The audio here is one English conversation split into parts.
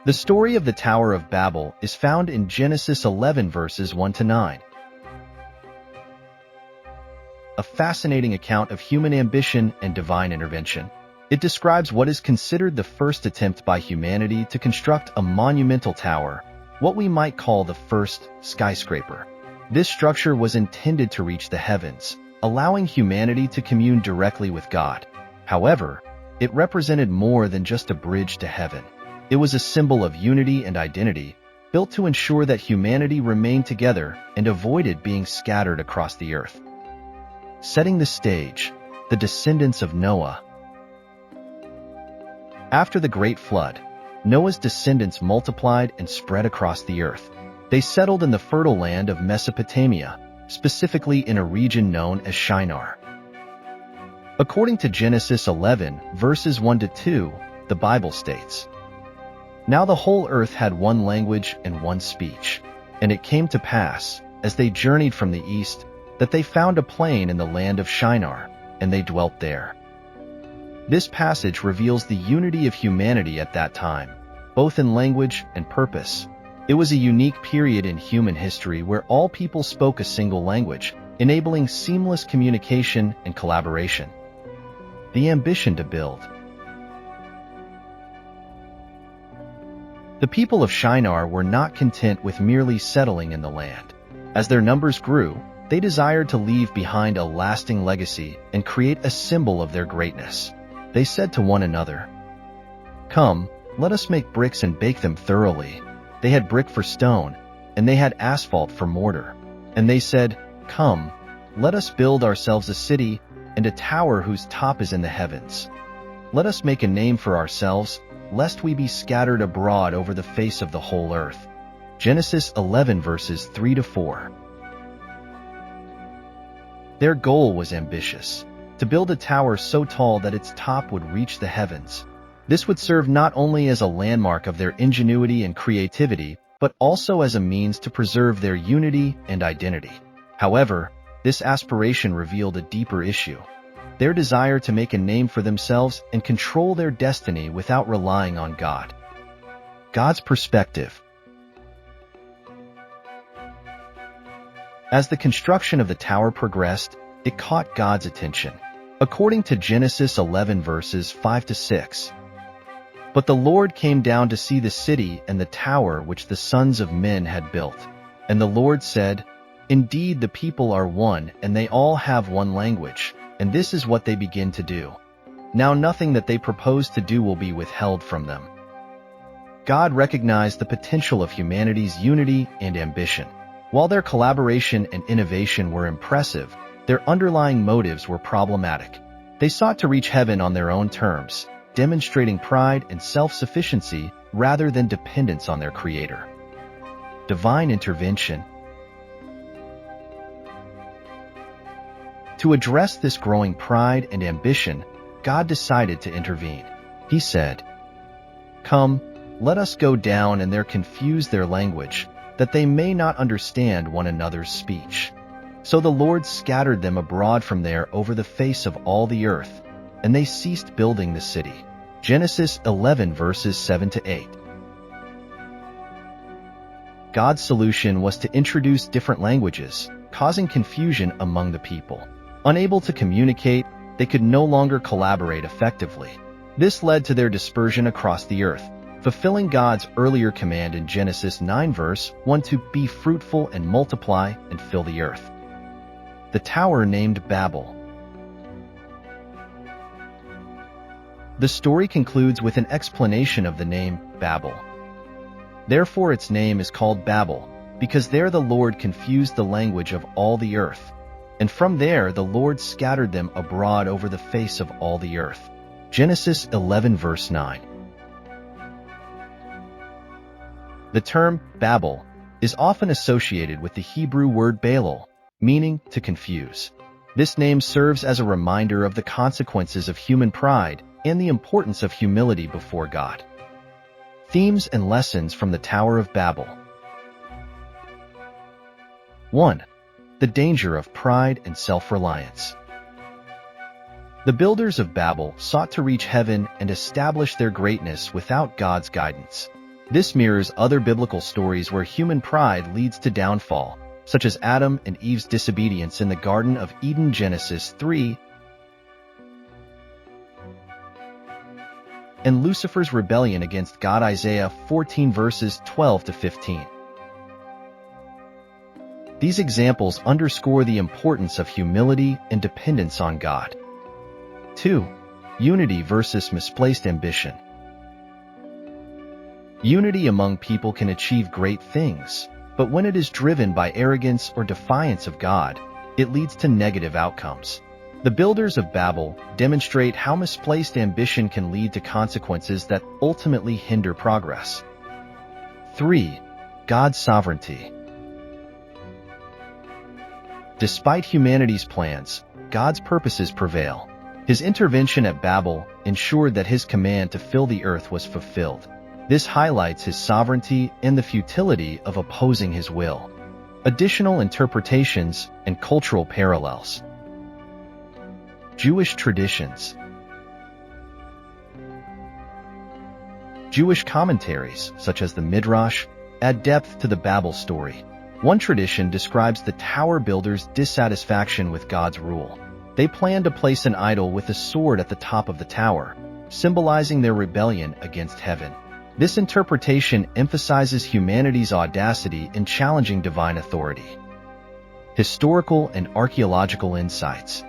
The story of the Tower of Babel is found in Genesis 11 verses 1 to 9. A fascinating account of human ambition and divine intervention. It describes what is considered the first attempt by humanity to construct a monumental tower, what we might call the first skyscraper. This structure was intended to reach the heavens, allowing humanity to commune directly with God. However, it represented more than just a bridge to heaven. It was a symbol of unity and identity, built to ensure that humanity remained together and avoided being scattered across the earth. Setting the stage, the descendants of Noah. After the Great Flood, Noah's descendants multiplied and spread across the earth. They settled in the fertile land of Mesopotamia, specifically in a region known as Shinar. According to Genesis 11, verses 1 to 2, the Bible states, "Now the whole earth had one language and one speech. And it came to pass, as they journeyed from the east, that they found a plain in the land of Shinar, and they dwelt there." This passage reveals the unity of humanity at that time, both in language and purpose. It was a unique period in human history where all people spoke a single language, enabling seamless communication and collaboration. The ambition to build. The people of Shinar were not content with merely settling in the land. As their numbers grew, they desired to leave behind a lasting legacy and create a symbol of their greatness. They said to one another, "Come, let us make bricks and bake them thoroughly." They had brick for stone, and they had asphalt for mortar. And they said, "Come, let us build ourselves a city and a tower whose top is in the heavens. Let us make a name for ourselves, lest we be scattered abroad over the face of the whole earth." Genesis 11 verses 3 to 4. Their goal was ambitious, to build a tower so tall that its top would reach the heavens. This would serve not only as a landmark of their ingenuity and creativity, but also as a means to preserve their unity and identity. However, this aspiration revealed a deeper issue: their desire to make a name for themselves and control their destiny without relying on God. God's perspective. As the construction of the tower progressed, it caught God's attention. According to Genesis 11 verses 5 to 6, "But the Lord came down to see the city and the tower which the sons of men had built. And the Lord said, Indeed the people are one, and they all have one language, and this is what they begin to do. Now nothing that they propose to do will be withheld from them." God recognized the potential of humanity's unity and ambition. While their collaboration and innovation were impressive, their underlying motives were problematic. They sought to reach heaven on their own terms, demonstrating pride and self-sufficiency rather than dependence on their Creator. Divine intervention. To address this growing pride and ambition, God decided to intervene. He said, "Come, let us go down and there confuse their language, that they may not understand one another's speech." So the Lord scattered them abroad from there over the face of all the earth, and they ceased building the city. Genesis 11 verses 7 to 8. God's solution was to introduce different languages, causing confusion among the people. Unable to communicate, they could no longer collaborate effectively. This led to their dispersion across the earth, fulfilling God's earlier command in Genesis 9 verse 1 to "Be fruitful and multiply and fill the earth." The tower named Babel. The story concludes with an explanation of the name Babel. Therefore its name is called Babel, because there the Lord confused the language of all the earth. And from there the Lord scattered them abroad over the face of all the earth. Genesis 11 verse 9. The term Babel is often associated with the Hebrew word Balal, meaning to confuse. This name serves as a reminder of the consequences of human pride and the importance of humility before God. Themes and lessons from the Tower of Babel. 1. The danger of pride and self-reliance. The builders of Babel sought to reach heaven and establish their greatness without God's guidance. This mirrors other biblical stories where human pride leads to downfall, such as Adam and Eve's disobedience in the Garden of Eden, Genesis 3, and Lucifer's rebellion against God, Isaiah 14 verses 12 to 15. These examples underscore the importance of humility and dependence on God. 2. Unity versus misplaced ambition. Unity among people can achieve great things, but when it is driven by arrogance or defiance of God, it leads to negative outcomes. The builders of Babel demonstrate how misplaced ambition can lead to consequences that ultimately hinder progress. 3. God's sovereignty. Despite humanity's plans, God's purposes prevail. His intervention at Babel ensured that his command to fill the earth was fulfilled. This highlights his sovereignty and the futility of opposing his will. Additional interpretations and cultural parallels. Jewish traditions. Jewish commentaries, such as the Midrash, add depth to the Babel story. One tradition describes the tower builders' dissatisfaction with God's rule. They planned to place an idol with a sword at the top of the tower, symbolizing their rebellion against heaven. This interpretation emphasizes humanity's audacity in challenging divine authority. Historical and archaeological insights.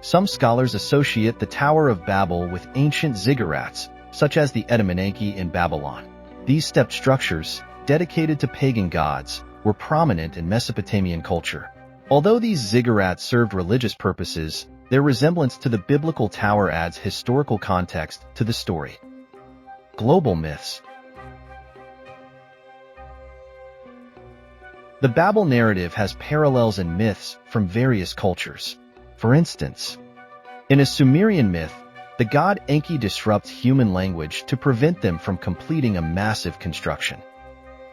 Some scholars associate the Tower of Babel with ancient ziggurats, such as the Etemenanki in Babylon. These stepped structures, dedicated to pagan gods, were prominent in Mesopotamian culture. Although these ziggurats served religious purposes, their resemblance to the biblical tower adds historical context to the story. Global myths. The Babel narrative has parallels in myths from various cultures. For instance, in a Sumerian myth, the god Enki disrupts human language to prevent them from completing a massive construction.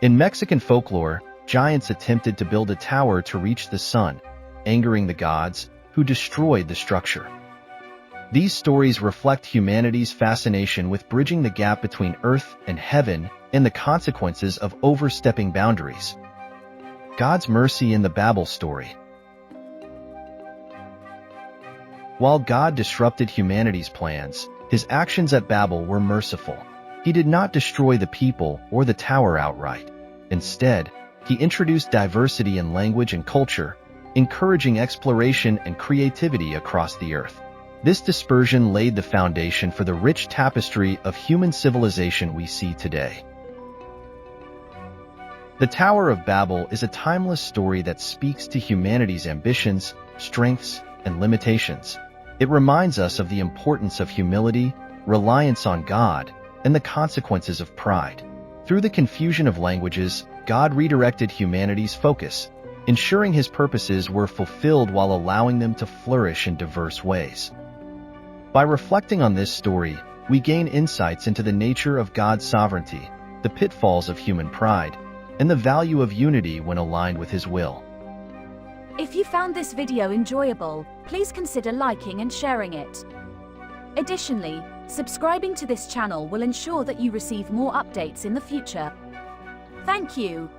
In Mexican folklore, giants attempted to build a tower to reach the sun, angering the gods, who destroyed the structure. These stories reflect humanity's fascination with bridging the gap between earth and heaven and the consequences of overstepping boundaries. God's mercy in the Babel story. While God disrupted humanity's plans, his actions at Babel were merciful. He did not destroy the people or the tower outright. Instead, he introduced diversity in language and culture, encouraging exploration and creativity across the earth. This dispersion laid the foundation for the rich tapestry of human civilization we see today. The Tower of Babel is a timeless story that speaks to humanity's ambitions, strengths, and limitations. It reminds us of the importance of humility, reliance on God, and the consequences of pride. Through the confusion of languages, God redirected humanity's focus, ensuring his purposes were fulfilled while allowing them to flourish in diverse ways. By reflecting on this story, we gain insights into the nature of God's sovereignty, the pitfalls of human pride, and the value of unity when aligned with his will. If you found this video enjoyable, please consider liking and sharing it. Additionally, subscribing to this channel will ensure that you receive more updates in the future. Thank you.